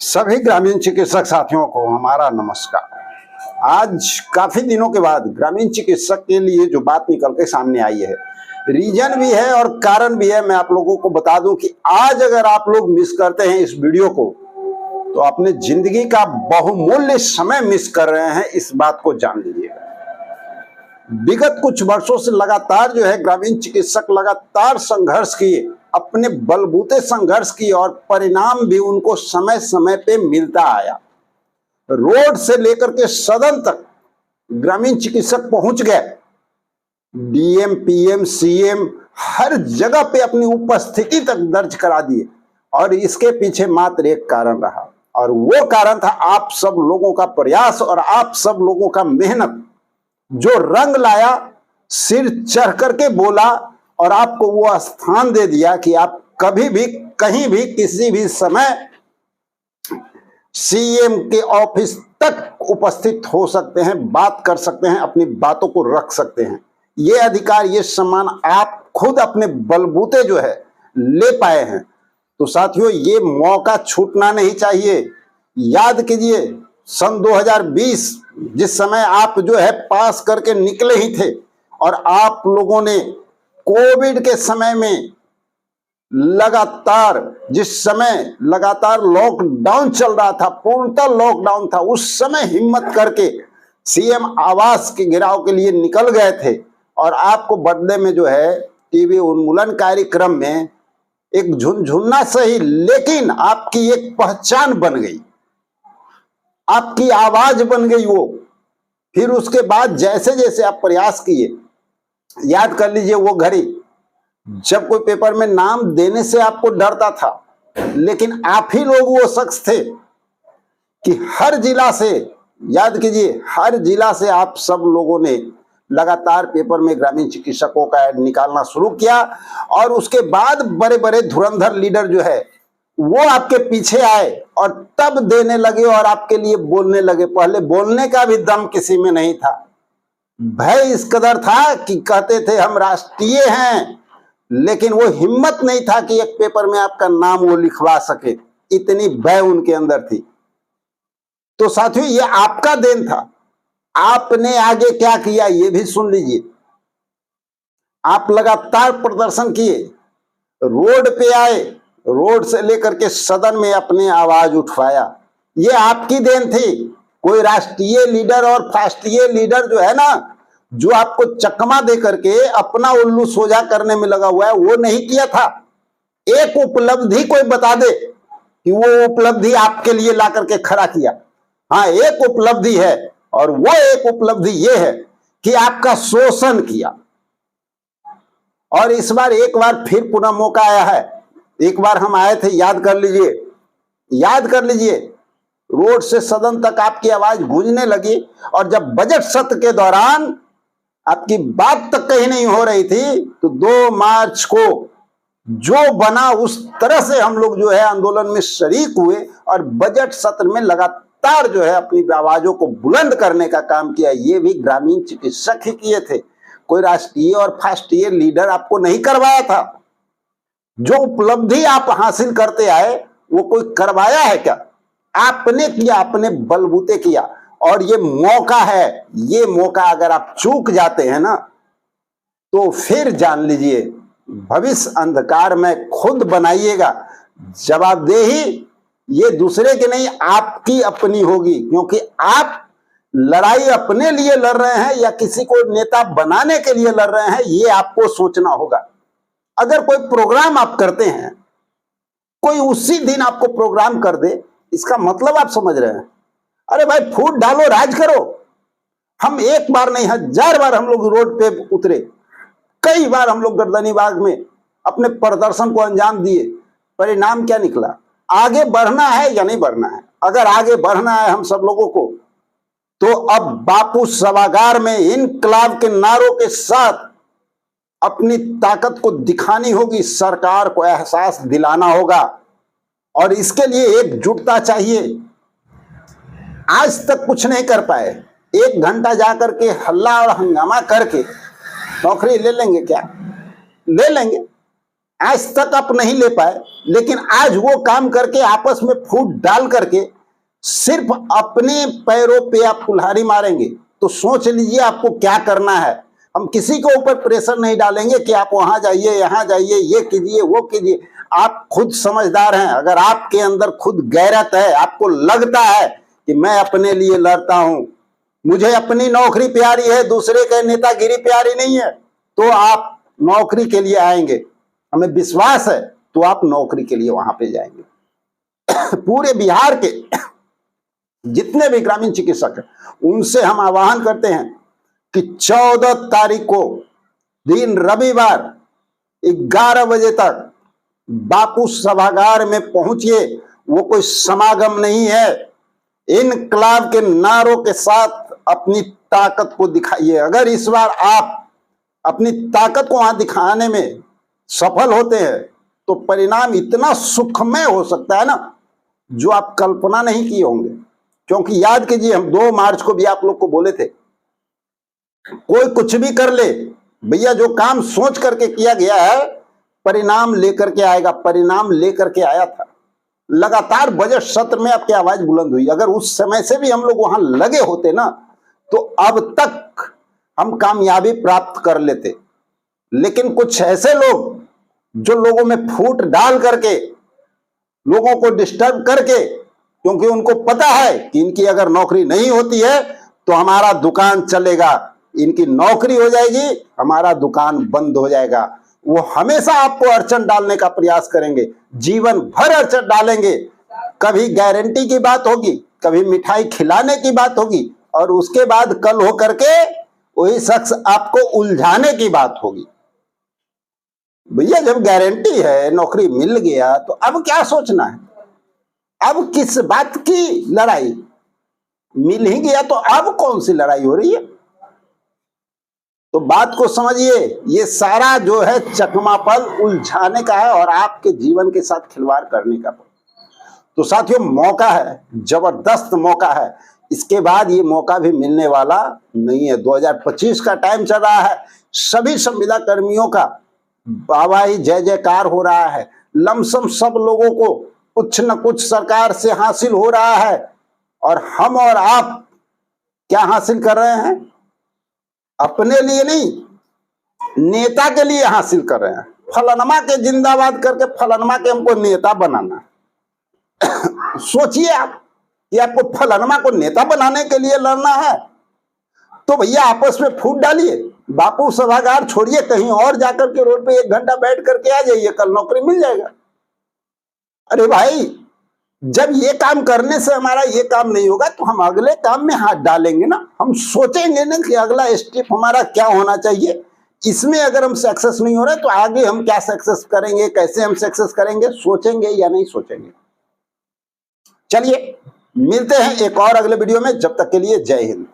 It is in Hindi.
सभी ग्रामीण चिकित्सक साथियों को हमारा नमस्कार। आज काफी दिनों के बाद ग्रामीण चिकित्सक के लिए जो बात निकल के सामने आई है, रीजन भी है और कारण भी है। मैं आप लोगों को बता दूं कि आज अगर आप लोग मिस करते हैं इस वीडियो को तो अपने जिंदगी का बहुमूल्य समय मिस कर रहे हैं, इस बात को जान लीजिएगा। विगत कुछ वर्षों से लगातार जो है ग्रामीण चिकित्सक लगातार संघर्ष किए, अपने बलबूते संघर्ष किए और परिणाम भी उनको समय समय पे मिलता आया। रोड से लेकर के सदन तक ग्रामीण चिकित्सक पहुंच गए। डीएम, पीएम, सीएम हर जगह पे अपनी उपस्थिति तक दर्ज करा दिए और इसके पीछे मात्र एक कारण रहा और वो कारण था आप सब लोगों का प्रयास और आप सब लोगों का मेहनत, जो रंग लाया, सिर चढ़ करके बोला और आपको वो स्थान दे दिया कि आप कभी भी, कहीं भी, किसी भी समय सीएम के ऑफिस तक उपस्थित हो सकते हैं, बात कर सकते हैं, अपनी बातों को रख सकते हैं। ये अधिकार, ये सम्मान आप खुद अपने बलबूते जो है ले पाए हैं। तो साथियों, ये मौका छूटना नहीं चाहिए। याद कीजिए सन 2020 जिस समय आप जो है पास करके निकले ही थे और आप लोगों ने कोविड के समय में लगातार, जिस समय लगातार लॉकडाउन चल रहा था, पूर्णतः लॉकडाउन था, उस समय हिम्मत करके सीएम आवास के घेराव के लिए निकल गए थे और आपको बदले में जो है टीवी उन्मूलन कार्यक्रम में एक झुनझुना सही लेकिन आपकी एक पहचान बन गई, आपकी आवाज बन गई वो। फिर उसके बाद जैसे जैसे आप प्रयास किए, याद कर लीजिए वो घड़ी जब कोई पेपर में नाम देने से आपको डरता था, लेकिन आप ही लोग वो शख्स थे कि हर जिला से, याद कीजिए हर जिला से आप सब लोगों ने लगातार पेपर में ग्रामीण चिकित्सकों का ऐड निकालना शुरू किया और उसके बाद बड़े बड़े धुरंधर लीडर जो है वो आपके पीछे आए और तब देने लगे और आपके लिए बोलने लगे। पहले बोलने का भी दम किसी में नहीं था, भय इस कदर था कि कहते थे हम राष्ट्रीय हैं, लेकिन वो हिम्मत नहीं था कि एक पेपर में आपका नाम वो लिखवा सके, इतनी भय उनके अंदर थी। तो साथियों, ये आपका देन था। आपने आगे क्या किया ये भी सुन लीजिए। आप लगातार प्रदर्शन किए, रोड पे आए, रोड से लेकर के सदन में अपने आवाज उठवाया, ये आपकी देन थी। कोई राष्ट्रीय लीडर और फाष्ट्रीय लीडर जो है ना, जो आपको चकमा दे करके अपना उल्लू सोजा करने में लगा हुआ है, वो नहीं किया था। एक उपलब्धि कोई बता दे कि वो उपलब्धि आपके लिए ला करके खड़ा किया। हाँ, एक उपलब्धि है और वो एक उपलब्धि ये है कि आपका शोषण किया। और इस बार एक बार फिर पुनः मौका आया है। एक बार हम आए थे, याद कर लीजिए, याद कर लीजिए, रोड से सदन तक आपकी आवाज गूंजने लगी और जब बजट सत्र के दौरान आपकी बात तक कहीं नहीं हो रही थी तो 2 मार्च को जो बना उस तरह से हम लोग जो है आंदोलन में शरीक हुए और बजट सत्र में लगातार जो है अपनी आवाजों को बुलंद करने का काम किया। ये भी ग्रामीण चिकित्सक ही किए थे, कोई राष्ट्रीय और फाष्ट्रीय लीडर आपको नहीं करवाया था। जो उपलब्धि आप हासिल करते आए वो कोई करवाया है क्या? आपने किया, अपने बलबूते किया। और ये मौका है, ये मौका अगर आप चूक जाते हैं ना तो फिर जान लीजिए भविष्य अंधकार में खुद बनाइएगा। जवाबदेही ये दूसरे की नहीं, आपकी अपनी होगी, क्योंकि आप लड़ाई अपने लिए लड़ रहे हैं या किसी को नेता बनाने के लिए लड़ रहे हैं, ये आपको सोचना होगा। अगर कोई प्रोग्राम आप करते हैं, कोई उसी दिन आपको प्रोग्राम कर दे, इसका मतलब आप समझ रहे हैं, अरे भाई फूट डालो, राज करो। हम एक बार नहीं 1000 बार हम लोग रोड पे उतरे, कई बार हम लोग गर्दनी बाग में अपने प्रदर्शन को अंजाम दिए। परिणाम क्या निकला? आगे बढ़ना है या नहीं बढ़ना है? अगर आगे बढ़ना है हम सब लोगों को तो अब बापू सभागार में इनकलाब के नारों के साथ अपनी ताकत को दिखानी होगी, सरकार को एहसास दिलाना होगा और इसके लिए एकजुटता चाहिए। आज तक कुछ नहीं कर पाए, 1 घंटा जाकर के हल्ला और हंगामा करके नौकरी ले लेंगे क्या? ले लेंगे। आज तक आप नहीं ले पाए, लेकिन आज वो काम करके आपस में फूट डाल करके सिर्फ अपने पैरों पे आप कुल्हाड़ी मारेंगे। तो सोच लीजिए आपको क्या करना है। हम किसी के ऊपर प्रेशर नहीं डालेंगे कि आप वहां जाइए, यहां जाइए, ये कीजिए, वो कीजिए। आप खुद समझदार हैं। अगर आपके अंदर खुद गैरत है, आपको लगता है कि मैं अपने लिए लड़ता हूं, मुझे अपनी नौकरी प्यारी है, दूसरे के नेतागिरी प्यारी नहीं है, तो आप नौकरी के लिए आएंगे। हमें विश्वास है तो आप नौकरी के लिए वहां पे जाएंगे। पूरे बिहार के जितने भी ग्रामीण चिकित्सक हैं उनसे हम आह्वान करते हैं कि 14 तारीख को दिन रविवार 11 बजे तक बापू सभागार में पहुंचिए। वो कोई समागम नहीं है। इनकलाब के नारों के साथ अपनी ताकत को दिखाइए। अगर इस बार आप अपनी ताकत को वहां दिखाने में सफल होते हैं तो परिणाम इतना सुखमय हो सकता है ना, जो आप कल्पना नहीं किए होंगे। क्योंकि याद कीजिए, हम 2 मार्च को भी आप लोग को बोले थे, कोई कुछ भी कर ले भैया, जो काम सोच करके किया गया है परिणाम लेकर के आएगा। परिणाम लेकर के आया था। लगातार बजट सत्र में आपकी आवाज बुलंद हुई। अगर उस समय से भी हम लोग वहां लगे होते ना, तो अब तक हम कामयाबी प्राप्त कर लेते। लेकिन कुछ ऐसे लोग जो लोगों में फूट डाल करके, लोगों को डिस्टर्ब करके, क्योंकि उनको पता है कि इनकी अगर नौकरी नहीं होती है तो हमारा दुकान चलेगा, इनकी नौकरी हो जाएगी, हमारा दुकान बंद हो जाएगा। वो हमेशा आपको अड़चन डालने का प्रयास करेंगे, जीवन भर अड़चन डालेंगे। कभी गारंटी की बात होगी, कभी मिठाई खिलाने की बात होगी, और उसके बाद कल हो करके वही शख्स आपको उलझाने की बात होगी। भैया जब गारंटी है, नौकरी मिल गया, तो अब क्या सोचना है? अब किस बात की लड़ाई? मिल ही गया तो अब कौन सी लड़ाई हो रही है? तो बात को समझिए, ये सारा जो है चकमापल उलझाने का है और आपके जीवन के साथ खिलवाड़ करने का। तो साथियों, मौका है, जबरदस्त मौका है। इसके बाद ये मौका भी मिलने वाला नहीं है। 2025 का टाइम चल रहा है। सभी संविदा कर्मियों का वाहवाही जय जयकार हो रहा है। लमसम सब लोगों को कुछ न कुछ सरकार से हासिल हो रहा है, और हम और आप क्या हासिल कर रहे हैं? अपने लिए नहीं, नेता के लिए हासिल कर रहे हैं। फलानमा के जिंदाबाद करके फलानमा के हमको नेता बनाना। सोचिए आप कि आपको फलानमा को नेता बनाने के लिए लड़ना है, तो भैया आपस में फूट डालिए। बापू सभागार छोड़िए, कहीं और जाकर के रोड पे 1 घंटा बैठ करके आ जाइए, कल नौकरी मिल जाएगा। अरे भाई, जब ये काम करने से हमारा ये काम नहीं होगा तो हम अगले काम में हाथ डालेंगे ना। हम सोचेंगे ना कि अगला स्टेप हमारा क्या होना चाहिए। इसमें अगर हम सक्सेस नहीं हो रहे तो आगे हम क्या सक्सेस करेंगे, कैसे हम सक्सेस करेंगे, सोचेंगे या नहीं सोचेंगे। चलिए मिलते हैं एक और अगले वीडियो में। जब तक के लिए जय हिंद।